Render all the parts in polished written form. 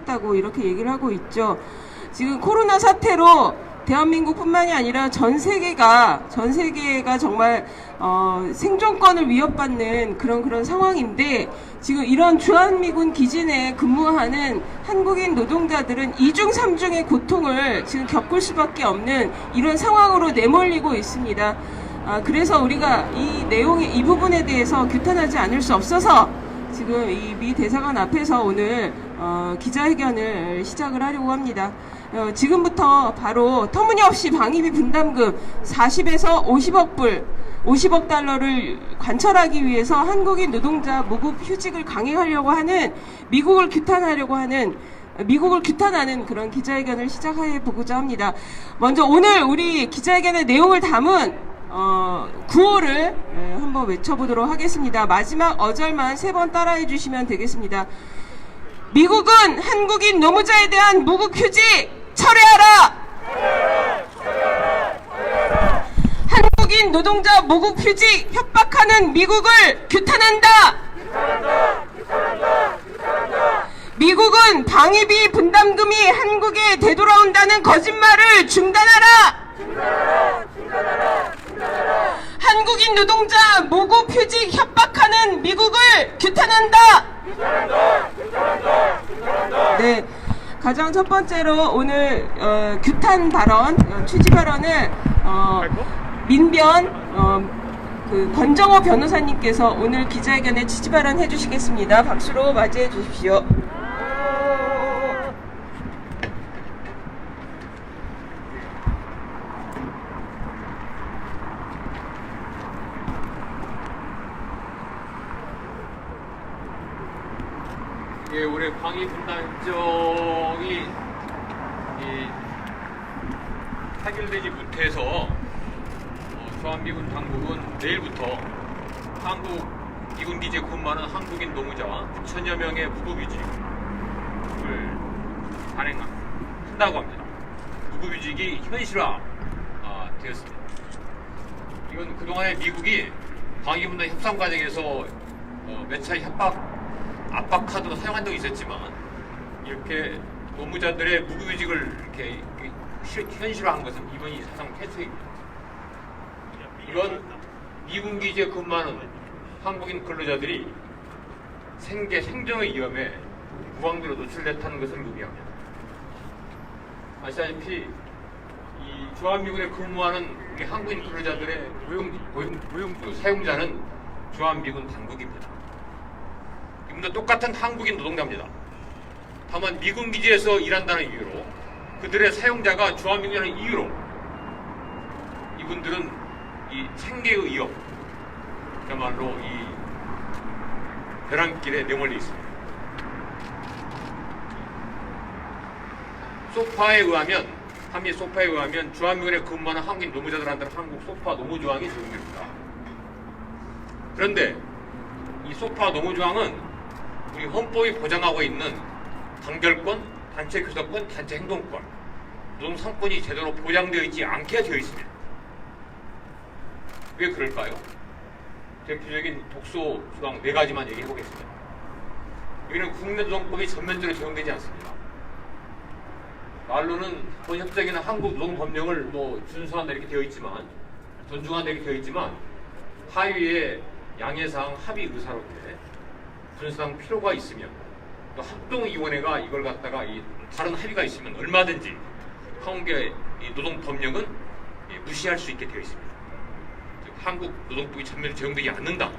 다고 이렇게 얘기를 하고 있죠. 지금 코로나 사태로 대한민국뿐만이 아니라 전 세계가 정말 생존권을 위협받는 그런 상황인데, 지금 이런 주한미군 기지 내에 근무하는 한국인 노동자들은 2중 3중의 고통을 지금 겪을 수밖에 없는 이런 상황으로 내몰리고 있습니다. 그래서 우리가 이 부분에 대해서 규탄하지 않을 수 없어서 지금 이 미 대사관 앞에서 오늘 기자회견을 시작을 하려고 합니다. 지금부터 바로 터무니없이 방위비 분담금 40에서 50억 달러를 관철하기 위해서 한국인 노동자 무급 휴직을 강행하려고 하는 미국을 규탄하는 그런 기자회견을 시작해 보고자 합니다. 먼저 오늘 우리 기자회견의 내용을 담은 구호를 한번 외쳐보도록 하겠습니다. 마지막 어절만 3번 따라해 주시면 되겠습니다. 미국은 한국인 노무자에 대한 무급휴직 철회하라! 한국인 노동자 무급휴직 협박하는 미국을 규탄한다! 미국은 방위비 분담금이 한국에 되돌아온다는 거짓말을 중단하라! 한국인 노동자 무급휴직 협박하는 미국을 규탄한다! 네, 가장 첫 번째로 오늘 규탄 발언, 취지 발언을 민변 권정호 변호사님께서 오늘 기자회견에 취지 발언 해주시겠습니다. 박수로 맞이해 주십시오. 예, 올해 방위 분담 협정이 타결되지 못해서 주한미군 당국은 내일부터 한국 미군 기지에 근무하는 한국인 노무자 9천여 명의 무급휴직을 단행한다고 합니다. 무급휴직이 현실화 되었습니다. 이건 그동안에 미국이 방위 분담 협상 과정에서 몇 차례 압박 카드로 사용한 적이 있었지만, 이렇게 노무자들의 무급휴직을 이렇게 현실화한 것은 이번이 사상 최초입니다. 이건 미군 기지에 근무하는 한국인 근로자들이 생존의 위험에 무방비로 노출됐다는 것을 의미합니다. 아시다시피 이 주한미군에 근무하는 우리 한국인 근로자들의 고용주 사용자는 주한미군 당국입니다. 이분도 똑같은 한국인 노동자입니다. 다만 미군 기지에서 일한다는 이유로, 그들의 사용자가 주한미군이라는 이유로 이분들은 이 생계의 위협, 그야말로 이 벼랑길에 내몰려 있습니다. 한미 소파에 의하면 주한미군에 근무하는 한국인 노무자들한테는 한국 소파 노무조항이 적용됩니다. 그런데 이 소파 노무조항은 우리 헌법이 보장하고 있는 단결권, 단체 교섭권, 단체 행동권, 노동 3권이 제대로 보장되어 있지 않게 되어 있습니다. 왜 그럴까요? 대표적인 독소 조항 4가지만 얘기해 보겠습니다. 여기는 국내노동법이 전면적으로 적용되지 않습니다. 말로는 본협정이나 한국 노동법령을 준수한다 이렇게 되어 있지만, 존중한다 이렇게 되어 있지만, 하위의 양해사항 합의 의사로 준수상 필요가 있으면, 또 합동위원회가 이걸 갖다가 다른 합의가 있으면 얼마든지 한국의 노동법령은 무시할 수 있게 되어 있습니다. 즉, 한국 노동법이 전면에 적용되지 않는다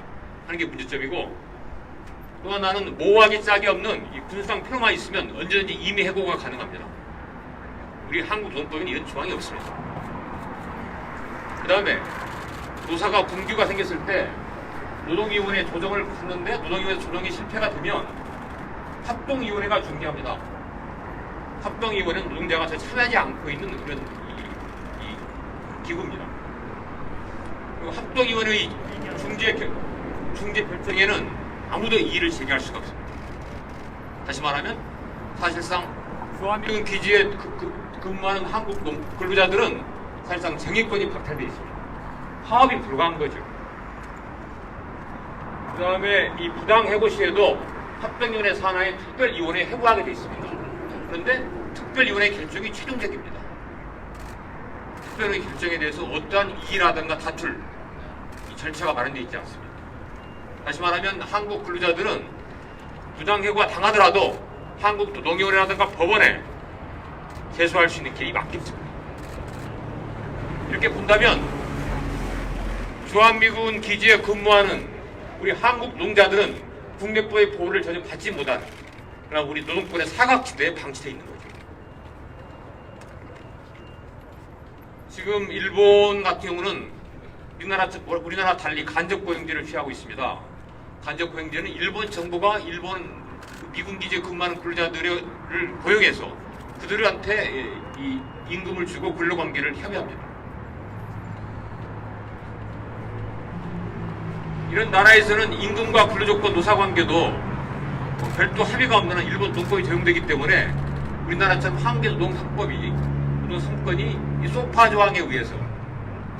하는 게 문제점이고, 또 하나는 모호하기 짝이 없는 이 준수상 필요만 있으면 언제든지 임의 해고가 가능합니다. 우리 한국 노동법에는 이런 조항이 없습니다. 그 다음에 노사가 분규가 생겼을 때 노동위원회 조정을 받는데, 노동위원회 조정이 실패가 되면 합동위원회가 중재합니다. 합동위원회는 노동자가 잘 참여하지 않고 있는 그런 이 기구입니다. 그리고 합동위원회의 중재 결정에는 아무도 이의를 제기할 수가 없습니다. 다시 말하면 사실상 주한미군 기지에 근무하는 한국 근로자들은 사실상 정의권이 박탈되어 있습니다. 파업이 불가한 거죠. 그 다음에 이 부당 해고 시에도 합동위원회 산하의 특별위원회에 해고하게 되어 있습니다. 그런데 특별위원회 결정이 최종적입니다. 특별위원회 결정에 대해서 어떠한 이의라든가 다툴 이 절차가 마련되어 있지 않습니다. 다시 말하면 한국 근로자들은 부당해고가 당하더라도 한국 노동위원회라든가 법원에 제소할 수 있는 길이 많겠죠. 이렇게 본다면 주한미군 기지에 근무하는 우리 한국 노동자들은 국내법의 보호를 전혀 받지 못하는 그러나 우리 노동권의 사각지대에 방치되어 있는 거죠. 지금 일본 같은 경우는 우리나라 달리 간접고용제를 취하고 있습니다. 간접고용제는 일본 정부가 일본 미군 기지에 근무하는 근로자들을 고용해서 그들한테 이 임금을 주고 근로관계를 협의합니다. 이런 나라에서는 임금과 근로조건 노사관계도 별도 합의가 없는 한 일본 노동법이 적용되기 때문에 우리나라처럼 한국의 노동상법이 이 소파 조항에 의해서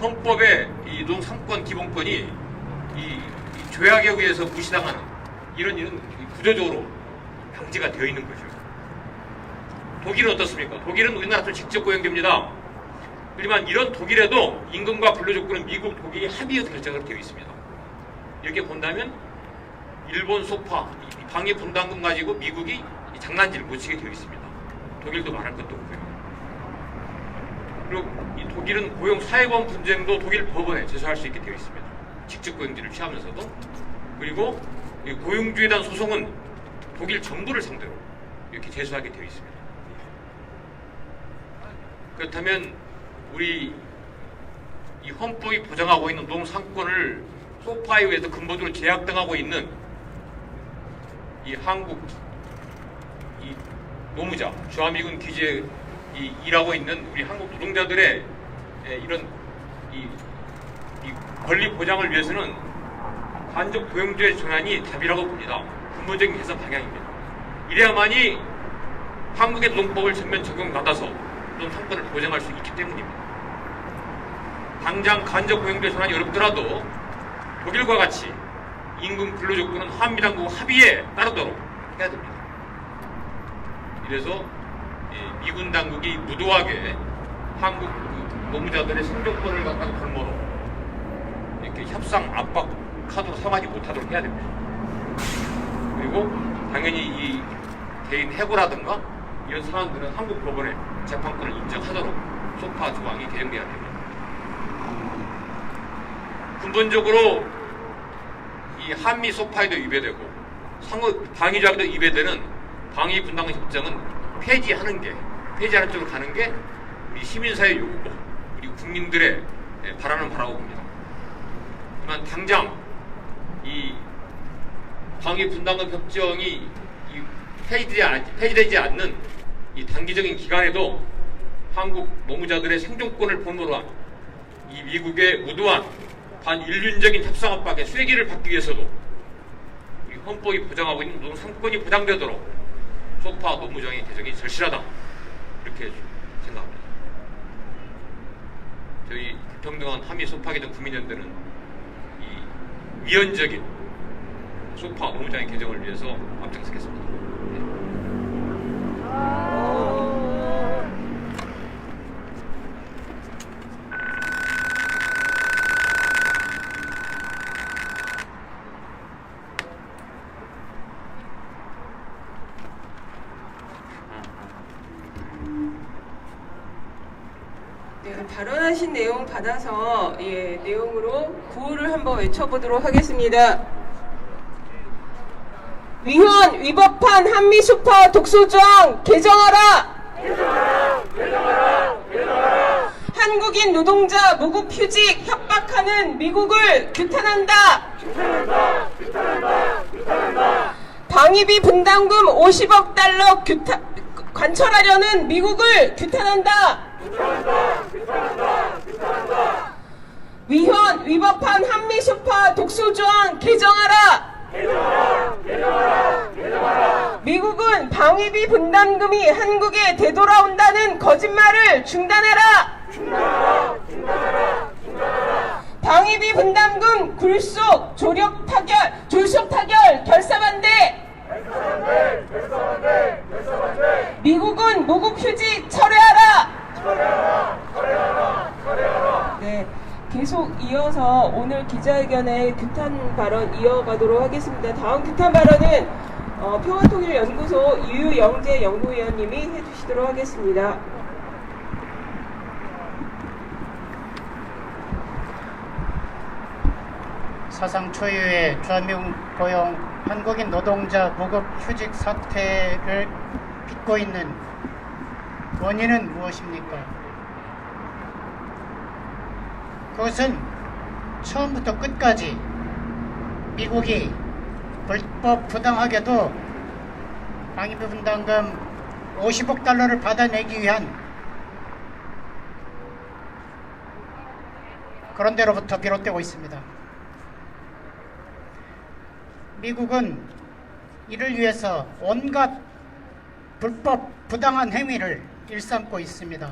헌법의 이 노동상권 기본권이 이 조약에 의해서 무시당하는 이런 구조적으로 방지가 되어 있는 거죠. 독일은 어떻습니까? 독일은 우리나라처럼 직접 고용됩니다. 하지만 이런 독일에도 임금과 근로조건은 미국, 독일이 합의해서 결정을 되어 있습니다. 이렇게 본다면 일본 소파, 방위 분담금 가지고 미국이 장난질을 못 치게 되어 있습니다. 독일도 말할 것도 없고요. 그리고 이 독일은 고용 사회보험 분쟁도 독일 법원에 제소할 수 있게 되어 있습니다. 직접 고용제를 취하면서도. 그리고 이 고용주에 대한 소송은 독일 정부를 상대로 이렇게 제소하게 되어 있습니다. 그렇다면 우리 이 헌법이 보장하고 있는 노동상권을 소파에 의해서 근본적으로 제약당하고 있는 이 한국 이 노무자, 주한미군 기지에 일하고 있는 우리 한국 노동자들의 이런 이 권리 보장을 위해서는 간접 고용주의 전환이 답이라고 봅니다. 근본적인 개선 방향입니다. 이래야만이 한국의 노동법을 전면 적용받아서 노동상권을 보장할 수 있기 때문입니다. 당장 간접 고용주의 전환이 어렵더라도 독일과 같이 임금 근로조건은 한미당국 합의에 따르도록 해야 됩니다. 이래서 미군 당국이 무도하게 한국 노무자들의 생존권을 갖다가 걸머로 이렇게 협상 압박 카드로 사용하지 못하도록 해야 됩니다. 그리고 당연히 이 개인 해고라든가 이런 사안들은 한국 법원의 재판권을 인정하도록 소파 조항이 개정돼야 됩니다. 근본적으로 이 한미 소파에도 위배되고 상호 방위조약에도 위배되는 방위 분담 협정은 폐지하는 쪽으로 가는 게 우리 시민사회 요구고 우리 국민들의 바라는 바라고 봅니다. 하지만 당장 이 방위 분담금 협정이 폐지되지 않는 이 단기적인 기간에도 한국 노무자들의 생존권을 본보로 한 이 미국의 무도한 반인륜적인 협상 압박에 쐐기를 받기 위해서도 우리 헌법이 보장하고 있는 노동상권이 보장되도록 소파 노무장의 개정이 절실하다 이렇게 생각합니다. 저희 불평등한 한미 소파 개정 국민연대는 이 위헌적인 소파 노무장의 개정을 위해서 앞장서겠습니다. 네, 발언하신 내용 받아서 내용으로 구호를 한번 외쳐보도록 하겠습니다. 위헌 위법한 한미 소파 독소조항 개정하라! 한국인 노동자 무급 휴직 협박하는 미국을 규탄한다! 방위비 분담금 50억 달러 관철하려는 미국을 규탄한다! 위헌 위법한 한미 소파 독소조항 개정하라! 미국은 방위비 분담금이 한국에 되돌아온다는 거짓말을 중단해라! 방위비 분담금 굴속 졸속 타결 결사반대! 미국은 무급휴직 철회하라! 철회하라! 네, 계속 이어서 오늘 기자회견의 규탄 발언 이어가도록 하겠습니다. 다음 규탄 발언은 평화통일연구소 유영재 연구위원님이 해주시도록 하겠습니다. 사상 초유의 주한미군 고용 한국인 노동자 무급 휴직 사태를 빚고 있는 원인은 무엇입니까? 그것은 처음부터 끝까지 미국이 불법 부당하게도 방위비 분담금 50억 달러를 받아내기 위한 그런 데로부터 비롯되고 있습니다. 미국은 이를 위해서 온갖 불법 부당한 행위를 일삼고 있습니다.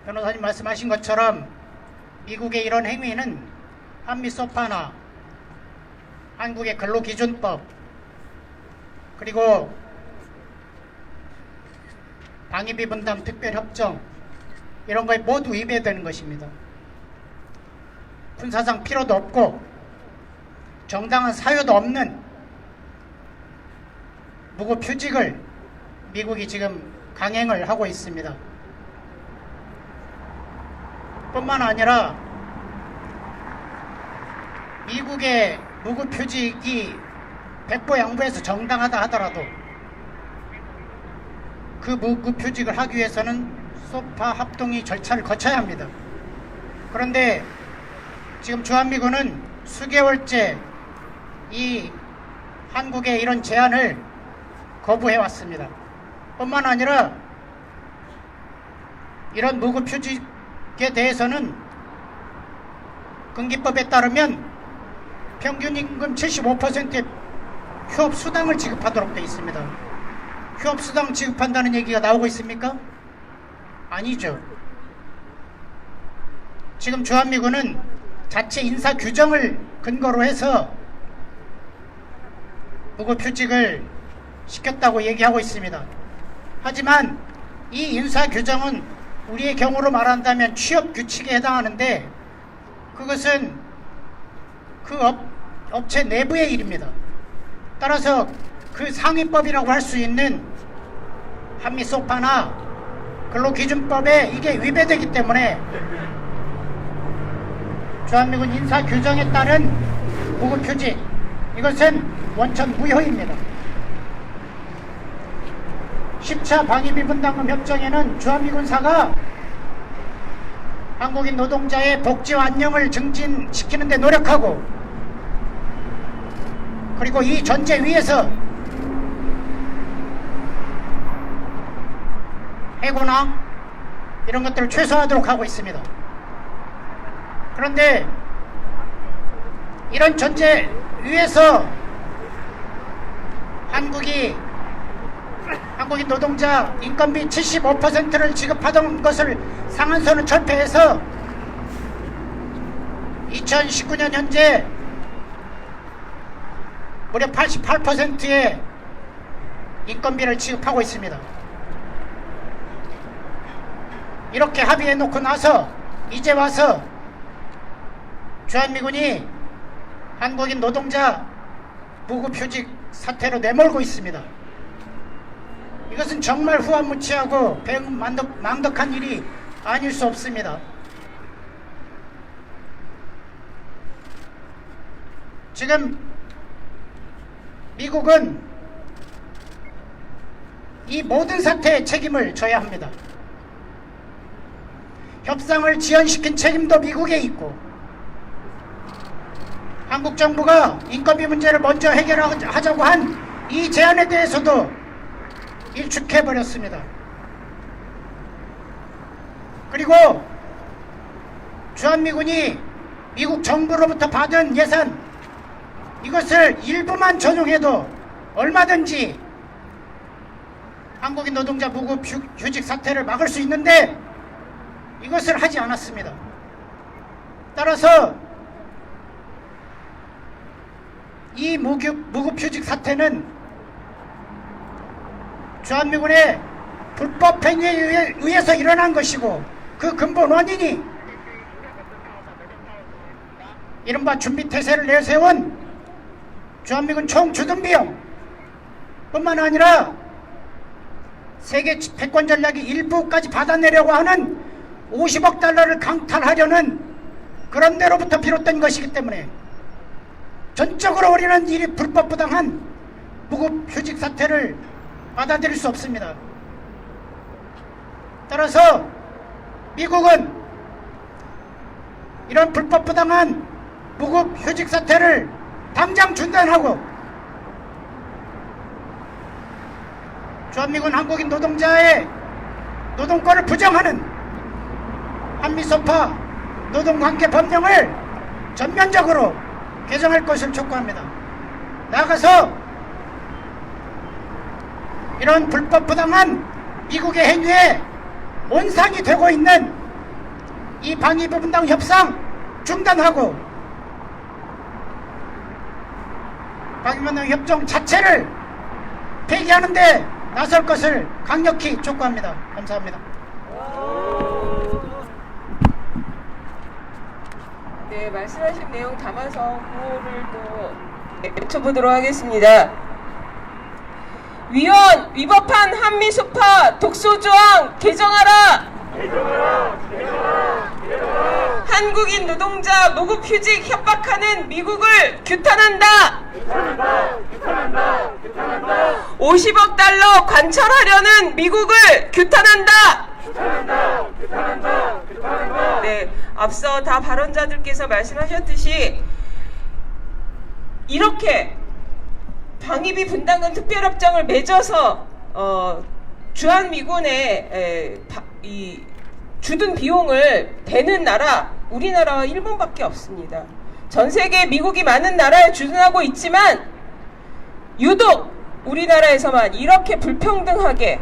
변호사님 말씀하신 것처럼 미국의 이런 행위는 한미 소파나 한국의 근로기준법 그리고 방위비 분담 특별협정 이런 거에 모두 위배되는 것입니다. 군사상 필요도 없고 정당한 사유도 없는 무급휴직을 미국이 지금 강행을 하고 있습니다. 뿐만 아니라 미국의 무급휴직이 백보양보해서 정당하다 하더라도 그 무급휴직을 하기 위해서는 소파 합동의 절차를 거쳐야 합니다. 그런데 지금 주한미군은 수개월째 이 한국의 이런 제안을 거부해 왔습니다. 뿐만 아니라 이런 무급휴직에 대해서는 근기법에 따르면 평균 임금 75%의 휴업수당을 지급하도록 되어 있습니다. 휴업수당 지급한다는 얘기가 나오고 있습니까? 아니죠. 지금 주한미군은 자체 인사 규정을 근거로 해서 무급휴직을 시켰다고 얘기하고 있습니다. 하지만 이 인사 규정은 우리의 경우로 말한다면 취업 규칙에 해당하는데 그것은 그 업체 내부의 일입니다. 따라서 그 상위법이라고 할 수 있는 한미 소파나 근로기준법에 이게 위배되기 때문에 주한미군 인사 규정에 따른 무급휴직 이것은 원천 무효입니다. 10차 방위비 분담금 협정에는 주한미군사가 한국인 노동자의 복지와 안녕을 증진시키는 데 노력하고 그리고 이 전제 위에서 해고나 이런 것들을 최소화하도록 하고 있습니다. 그런데 이런 전제 위에서 한국인 노동자 인건비 75%를 지급하던 것을 상한선을 철폐해서 2019년 현재 무려 88%의 인건비를 지급하고 있습니다. 이렇게 합의해 놓고 나서 이제 와서 주한미군이 한국인 노동자 무급휴직 사태로 내몰고 있습니다. 이것은 정말 후한무치하고 배은 망덕한 일이 아닐 수 없습니다. 지금 미국은 이 모든 사태의 책임을 져야 합니다. 협상을 지연시킨 책임도 미국에 있고 한국 정부가 인건비 문제를 먼저 해결하자고 한 이 제안에 대해서도 일축해버렸습니다. 그리고 주한미군이 미국 정부로부터 받은 예산 이것을 일부만 전용해도 얼마든지 한국인 노동자 무급휴직 사태를 막을 수 있는데 이것을 하지 않았습니다. 따라서 이 무급휴직 사태는 주한미군의 불법 행위에 의해서 일어난 것이고, 그 근본 원인이 이른바 준비태세를 내세운 주한미군 총주둔비용 뿐만 아니라 세계 패권 전략의 일부까지 받아내려고 하는 50억 달러를 강탈하려는 그런 데로부터 비롯된 것이기 때문에 전적으로 우리는 이 불법 부당한 무급 휴직 사태를 받아들일 수 없습니다. 따라서 미국은 이런 불법 부당한 무급 휴직 사태를 당장 중단하고 주한미군 한국인 노동자의 노동권을 부정하는 한미소파 노동관계 법령을 전면적으로 개정할 것을 촉구합니다. 나아가서 이런 불법 부당한 미국의 행위에 온상이 되고 있는 이 방위비 분담 협상 중단하고 방위비 분담 협정 자체를 폐기하는 데 나설 것을 강력히 촉구합니다. 감사합니다. 네, 말씀하신 내용 담아서 구호를 또 외쳐보도록 하겠습니다. 위헌 위법한 한미소파 독소조항 개정하라. 한국인 노동자 무급휴직 협박하는 미국을 규탄한다. 50억 달러 관철하려는 미국을 규탄한다. 네, 앞서 다 발언자들께서 말씀하셨듯이 이렇게 방위비 분담금 특별협정을 맺어서 주한미군의 이 주둔 비용을 대는 나라 우리나라와 일본밖에 없습니다. 전 세계 미국이 많은 나라에 주둔하고 있지만 유독 우리나라에서만 이렇게 불평등하게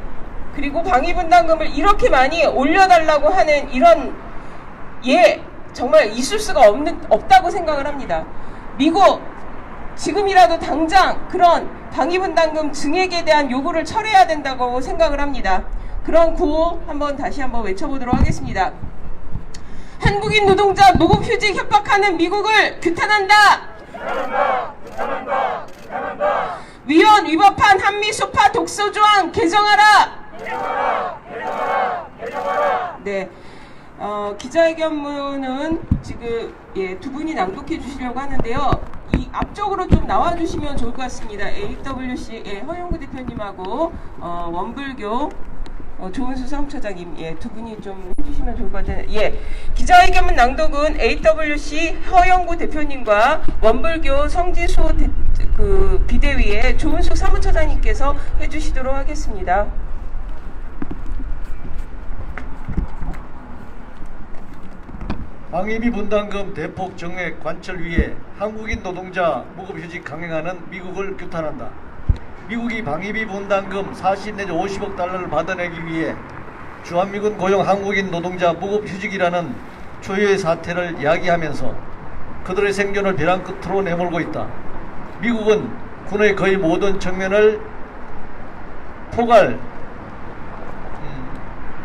그리고 방위분담금을 이렇게 많이 올려달라고 하는 이런 정말 있을 수가 없다고 생각을 합니다. 미국 지금이라도 당장 그런 방위분담금 증액에 대한 요구를 철회해야 된다고 생각을 합니다. 그런 구호 다시 한번 외쳐보도록 하겠습니다. 한국인 노동자 무급휴직 협박하는 미국을 규탄한다. 위헌 위법한 한미소파 독소조항 개정하라. 네, 기자회견문은 지금 두 분이 낭독해 주시려고 하는데요. 이 앞쪽으로 좀 나와주시면 좋을 것 같습니다. AWC 허영구 대표님하고 원불교 조은수 사무처장님 두 분이 좀 해주시면 좋을 것 같아요. 기자회견문 낭독은 AWC 허영구 대표님과 원불교 성지수 비대위의 조은수 사무처장님께서 해주시도록 하겠습니다. 방위비 분담금 대폭 정액 관철 위에 한국인 노동자 무급휴직 강행하는 미국을 규탄한다. 미국이 방위비 분담금 40 내지 50억 달러를 받아내기 위해 주한미군 고용 한국인 노동자 무급휴직이라는 초유의 사태를 야기하면서 그들의 생존을 벼랑 끝으로 내몰고 있다. 미국은 군의 거의 모든 측면을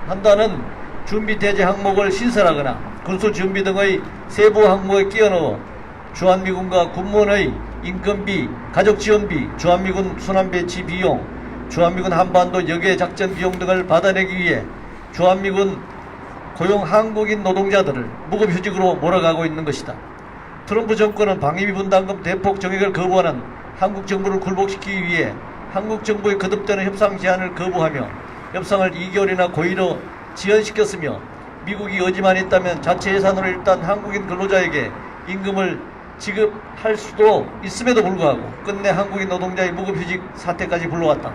포괄한다는 준비대제 항목을 신설하거나 군수준비 등의 세부 항목에 끼어넣어 주한미군과 군무원의 인건비, 가족지원비, 주한미군 순환배치 비용, 주한미군 한반도 역외 작전 비용 등을 받아내기 위해 주한미군 고용 한국인 노동자들을 무급휴직으로 몰아가고 있는 것이다. 트럼프 정권은 방위비 분담금 대폭 정액을 거부하는 한국 정부를 굴복시키기 위해 한국 정부의 거듭되는 협상 제안을 거부하며 협상을 2개월이나 고의로 지연시켰으며 미국이 의지만 있다면 자체 예산으로 일단 한국인 근로자에게 임금을 지급할 수도 있음에도 불구하고 끝내 한국인 노동자의 무급휴직 사태까지 불러왔다.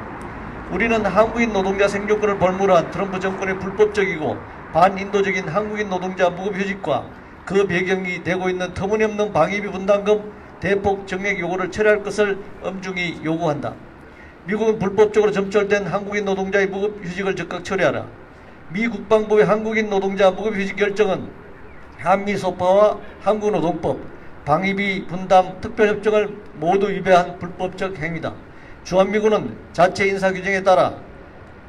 우리는 한국인 노동자 생존권을 볼모로한 트럼프 정권의 불법적이고 반인도적인 한국인 노동자 무급휴직과 그 배경이 되고 있는 터무니없는 방위비 분담금 대폭 정액 요구를 철회할 것을 엄중히 요구한다. 미국은 불법적으로 점철된 한국인 노동자의 무급휴직을 즉각 철회하라. 미 국방부의 한국인 노동자 무급휴직 결정은 한미소파와 한국노동법, 방위비 분담 특별협정을 모두 위배한 불법적 행위다. 주한미군은 자체 인사규정에 따라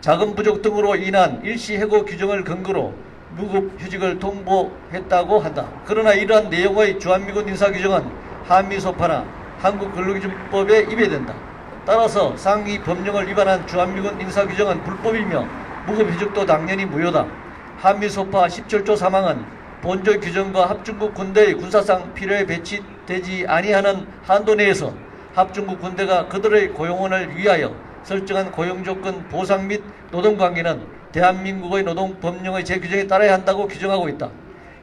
자금 부족 등으로 인한 일시 해고 규정을 근거로 무급휴직을 통보했다고 한다. 그러나 이러한 내용의 주한미군 인사규정은 한미소파나 한국근로기준법에 위배된다. 따라서 상위 법령을 위반한 주한미군 인사규정은 불법이며 무급휴직도 당연히 무효다. 한미소파 17조 3항은 본조 규정과 합중국 군대의 군사상 필요에 배치되지 아니하는 한도 내에서 합중국 군대가 그들의 고용원을 위하여 설정한 고용조건 보상 및 노동관계는 대한민국의 노동법령의 제규정에 따라야 한다고 규정하고 있다.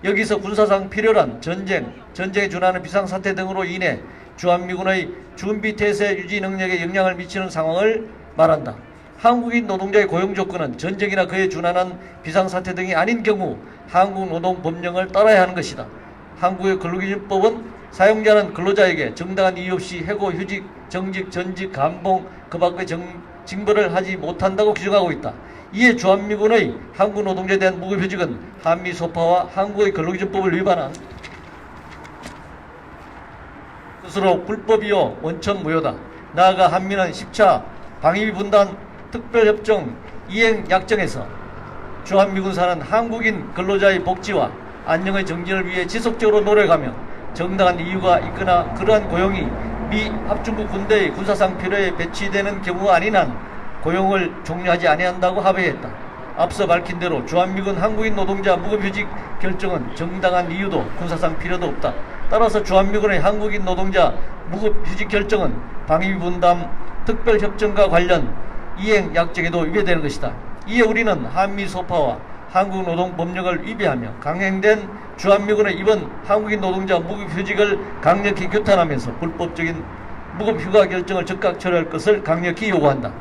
여기서 군사상 필요란 전쟁, 전쟁에 준하는 비상사태 등으로 인해 주한미군의 준비태세 유지 능력에 영향을 미치는 상황을 말한다. 한국인 노동자의 고용조건은 전쟁이나 그에 준하는 비상사태 등이 아닌 경우 한국노동법령을 따라야 하는 것이다. 한국의 근로기준법은 사용자는 근로자에게 정당한 이유 없이 해고, 휴직, 정직, 전직, 감봉, 그 밖의 징벌을 하지 못한다고 규정하고 있다. 이에 주한미군의 한국 노동자에 대한 무급휴직은 한미소파와 한국의 근로기준법을 위반한 스스로 불법이요 원천 무효다. 나아가 한미는 10차 방위분단 특별협정 이행 약정에서 주한미군사는 한국인 근로자의 복지와 안녕의 정진을 위해 지속적으로 노력하며 정당한 이유가 있거나 그러한 고용이 미 합중국 군대의 군사상 필요에 배치되는 경우가 아닌 한 고용을 종료하지 아니한다고 합의했다. 앞서 밝힌 대로 주한미군 한국인 노동자 무급휴직 결정은 정당한 이유도 군사상 필요도 없다. 따라서 주한미군의 한국인 노동자 무급휴직 결정은 방위분담 특별협정과 관련 이행 약정에도 위배되는 것이다. 이에 우리는 한미소파와 한국노동법령을 위배하며 강행된 주한미군의 이번 한국인 노동자 무급휴직을 강력히 규탄하면서 불법적인 무급휴가 결정을 즉각 철회할 것을 강력히 요구한다.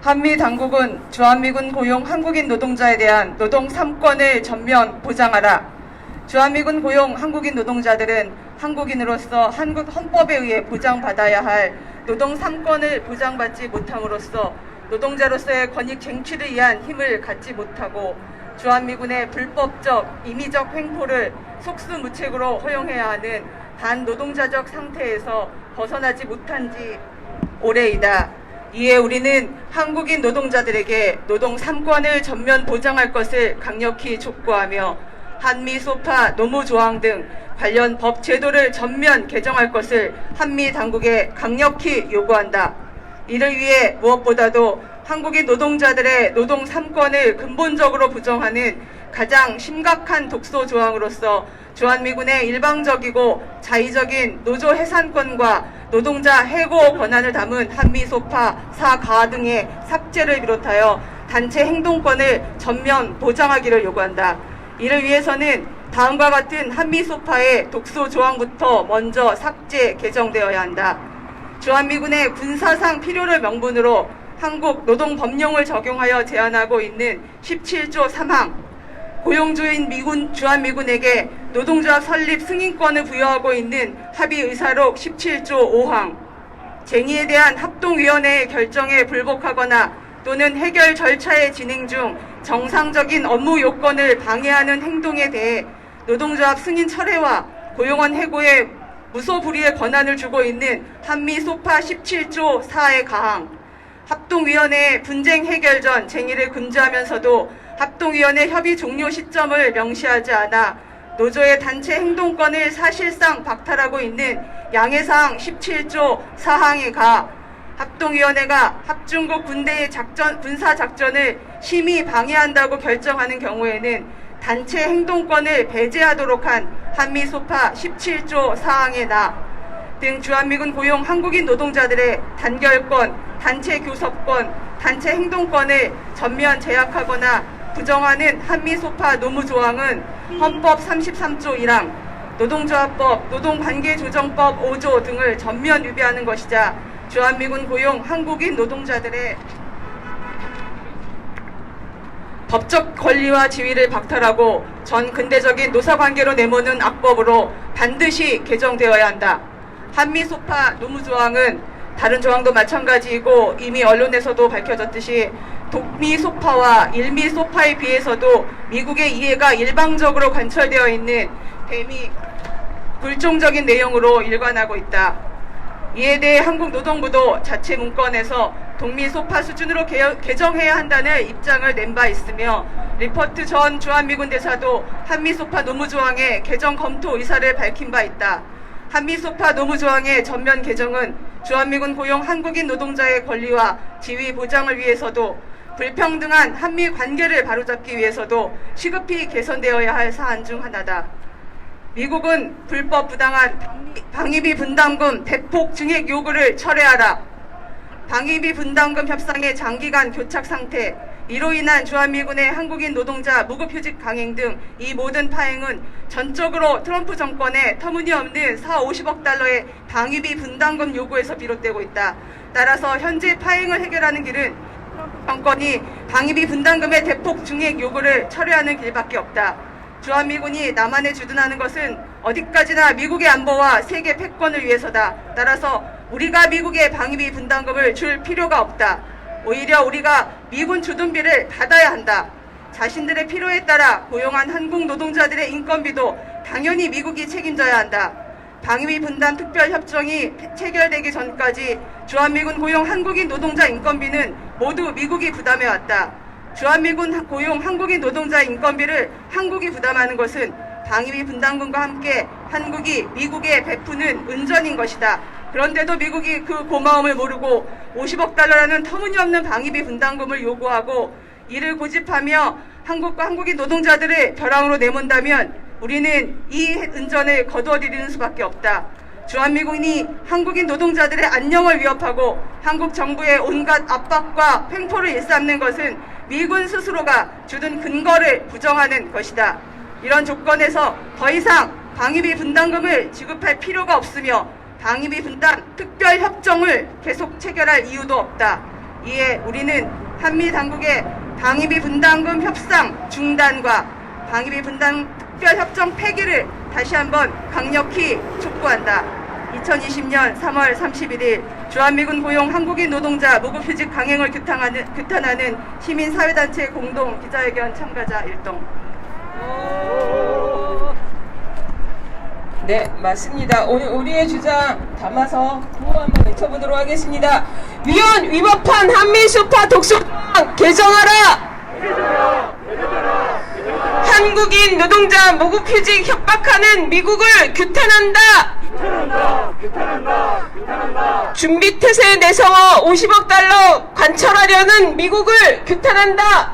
한미 당국은 주한미군 고용 한국인 노동자에 대한 노동 3권을 전면 보장하라. 주한미군 고용 한국인 노동자들은 한국인으로서 한국 헌법에 의해 보장받아야 할 노동 3권을 보장받지 못함으로써 노동자로서의 권익 쟁취를 위한 힘을 갖지 못하고 주한미군의 불법적, 임의적 횡포를 속수무책으로 허용해야 하는 반노동자적 상태에서 벗어나지 못한 지 오래이다. 이에 우리는 한국인 노동자들에게 노동 3권을 전면 보장할 것을 강력히 촉구하며 한미소파 노무조항 등 관련 법 제도를 전면 개정할 것을 한미 당국에 강력히 요구한다. 이를 위해 무엇보다도 한국인 노동자들의 노동 3권을 근본적으로 부정하는 가장 심각한 독소 조항으로서 주한미군의 일방적이고 자의적인 노조 해산권과 노동자 해고 권한을 담은 한미소파 4가 등의 삭제를 비롯하여 단체 행동권을 전면 보장하기를 요구한다. 이를 위해서는 다음과 같은 한미소파의 독소 조항부터 먼저 삭제, 개정되어야 한다. 주한미군의 군사상 필요를 명분으로 한국 노동법령을 적용하여 제한하고 있는 17조 3항, 고용주인 주한미군에게 노동조합 설립 승인권을 부여하고 있는 합의의사록 17조 5항, 쟁의에 대한 합동위원회의 결정에 불복하거나 또는 해결 절차의 진행 중 정상적인 업무 요건을 방해하는 행동에 대해 노동조합 승인 철회와 고용원 해고에 무소불위의 권한을 주고 있는 한미소파 17조 4의 가항, 합동위원회의 분쟁 해결 전 쟁의를 금지하면서도 합동위원회 협의 종료 시점을 명시하지 않아 노조의 단체 행동권을 사실상 박탈하고 있는 양해사항 17조 4항에 가 합동위원회가 합중국 군대의 군사작전을 심히 방해한다고 결정하는 경우에는 단체 행동권을 배제하도록 한 한미소파 17조 4항에 나 등 주한미군 고용 한국인 노동자들의 단결권, 단체 교섭권, 단체 행동권을 전면 제약하거나 부정하는 한미소파 노무조항은 헌법 33조 1항, 노동조합법, 노동관계조정법 5조 등을 전면 위배하는 것이자 주한미군 고용 한국인 노동자들의 법적 권리와 지위를 박탈하고 전 근대적인 노사관계로 내모는 악법으로 반드시 개정되어야 한다. 한미소파 노무조항은 다른 조항도 마찬가지이고 이미 언론에서도 밝혀졌듯이 독미소파와 일미소파에 비해서도 미국의 이해가 일방적으로 관철되어 있는 대미 불종적인 내용으로 일관하고 있다. 이에 대해 한국노동부도 자체 문건에서 동미소파 수준으로 개정해야 한다는 입장을 낸 바 있으며 리퍼트 전 주한미군 대사도 한미소파 노무조항의 개정 검토 의사를 밝힌 바 있다. 한미소파 노무조항의 전면 개정은 주한미군 고용 한국인 노동자의 권리와 지위 보장을 위해서도 불평등한 한미 관계를 바로잡기 위해서도 시급히 개선되어야 할 사안 중 하나다. 미국은 불법 부당한 방위비 분담금 대폭 증액 요구를 철회하라. 방위비 분담금 협상의 장기간 교착 상태, 이로 인한 주한미군의 한국인 노동자 무급휴직 강행 등 이 모든 파행은 전적으로 트럼프 정권의 터무니없는 50억 달러의 방위비 분담금 요구에서 비롯되고 있다. 따라서 현재 파행을 해결하는 길은 트럼프 정권이 방위비 분담금의 대폭 증액 요구를 철회하는 길밖에 없다. 주한미군이 남한에 주둔하는 것은 어디까지나 미국의 안보와 세계 패권을 위해서다. 따라서 우리가 미국의 방위비 분담금을 줄 필요가 없다. 오히려 우리가 미군 주둔비를 받아야 한다. 자신들의 필요에 따라 고용한 한국 노동자들의 인건비도 당연히 미국이 책임져야 한다. 방위비 분담 특별협정이 체결되기 전까지 주한미군 고용 한국인 노동자 인건비는 모두 미국이 부담해왔다. 주한미군 고용 한국인 노동자 인건비를 한국이 부담하는 것은 방위비 분담금과 함께 한국이 미국에 베푸는 은전인 것이다. 그런데도 미국이 그 고마움을 모르고 50억 달러라는 터무니없는 방위비 분담금을 요구하고 이를 고집하며 한국과 한국인 노동자들을 벼랑으로 내몬다면 우리는 이 은전을 거두어들이는 수밖에 없다. 주한미군이 한국인 노동자들의 안녕을 위협하고 한국 정부의 온갖 압박과 횡포를 일삼는 것은 미군 스스로가 주둔 근거를 부정하는 것이다. 이런 조건에서 더 이상 방위비 분담금을 지급할 필요가 없으며 방위비 분담 특별협정을 계속 체결할 이유도 없다. 이에 우리는 한미 당국의 방위비 분담금 협상 중단과 방위비 분담 특별협정 폐기를 다시 한번 강력히 촉구한다. 2020년 3월 31일 주한미군 고용 한국인 노동자 무급휴직 강행을 규탄하는 시민사회단체 공동 기자회견 참가자 일동. 네, 맞습니다. 오늘 우리의 주장 담아서 구호 한번 외쳐보도록 하겠습니다. 위헌 위법한 한미소파 독소조항 개정하라! 한국인 노동자 무급휴직 협박하는 미국을 규탄한다! 준비태세 내성어 50억 달러 관철하려는 미국을 규탄한다!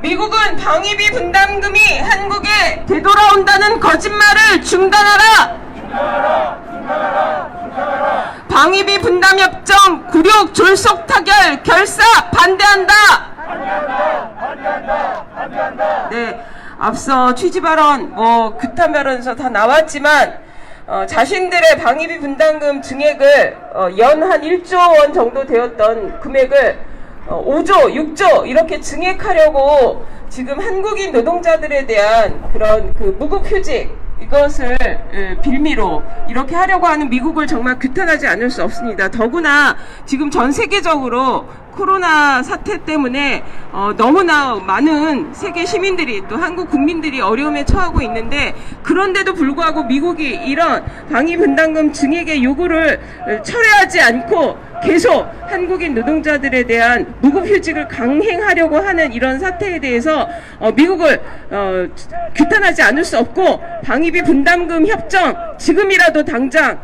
미국은 방위비 분담금이 한국에 되돌아온다는 거짓말을 중단하라! 방위비 분담협정 굴욕 졸속 타결 결사 반대한다! 네, 앞서 취지 발언, 규탄 발언에서 다 나왔지만 자신들의 방위비 분담금 증액을 연 한 1조 원 정도 되었던 금액을 5조, 6조 이렇게 증액하려고 지금 한국인 노동자들에 대한 그런 그 무급휴직 이것을 빌미로 이렇게 하려고 하는 미국을 정말 규탄하지 않을 수 없습니다. 더구나 지금 전 세계적으로 코로나 사태 때문에 너무나 많은 세계 시민들이 또 한국 국민들이 어려움에 처하고 있는데 그런데도 불구하고 미국이 이런 방위 분담금 증액의 요구를 철회하지 않고 계속 한국인 노동자들에 대한 무급휴직을 강행하려고 하는 이런 사태에 대해서 미국을 규탄하지 않을 수 없고 방위비 분담금 협정 지금이라도 당장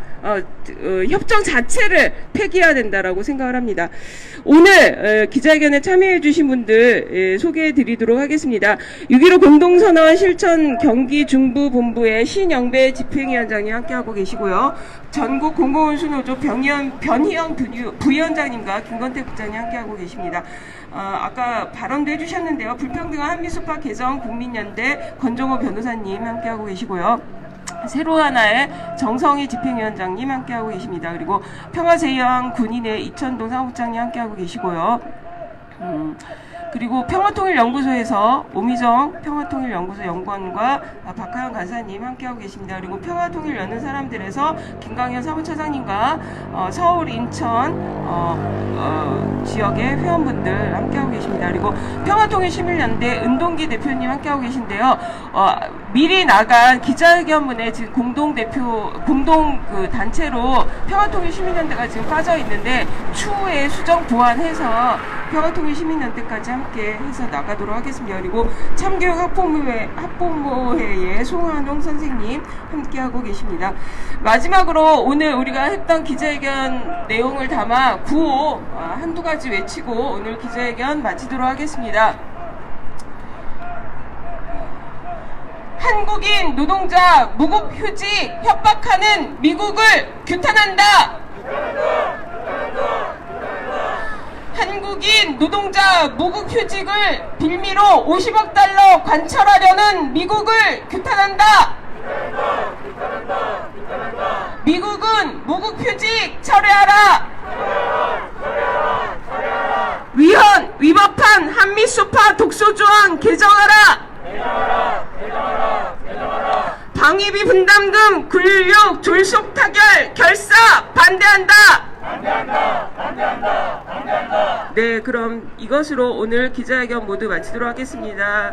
협정 자체를 폐기해야 된다라고 생각을 합니다. 오늘 기자회견에 참여해 주신 분들 소개해 드리도록 하겠습니다. 6.15 공동선언 실천 경기 중부본부의 신영배 집행위원장님 함께하고 계시고요. 전국 공공운수노조 변희영 부위원장님과 김건태 국장님 함께하고 계십니다. 아까 발언도 해주셨는데요. 불평등한 한미소파 개정 국민연대 권정호 변호사님 함께하고 계시고요. 새로 하나의 정성희 집행위원장님 함께하고 계십니다. 그리고 평화제이왕 군인의 이천동 사무국장님 함께하고 계시고요. 그리고 평화통일연구소에서 오미정 평화통일연구소 연구원과 박하영 간사님 함께하고 계십니다. 그리고 평화통일 여는 사람들에서 김광현 사무처장님과 서울, 인천 지역의 회원분들 함께하고 계십니다. 그리고 평화통일시민연대 은동기 대표님 함께하고 계신데요. 미리 나간 기자회견문에 지금 공동 그 단체로 평화통일시민연대가 지금 빠져 있는데 추후에 수정 보완해서 평화통일시민연대까지 함께 해서 나가도록 하겠습니다. 그리고 참교육 학부모회의 송한홍 선생님 함께하고 계십니다. 마지막으로 오늘 우리가 했던 기자회견 내용을 담아 구호 한두 가지 외치고 오늘 기자회견 마치도록 하겠습니다. 한국인 노동자 무급휴직 협박하는 미국을 규탄한다. 한국인 노동자 무급휴직을 빌미로 50억 달러 관철하려는 미국을 규탄한다. 미국은 무급휴직 철회하라. 위법한 한미수파 독소조항 개정하라. 방위비 분담금 근육 졸속 타결 결사 반대한다. 네, 그럼 이것으로 오늘 기자회견 모두 마치도록 하겠습니다.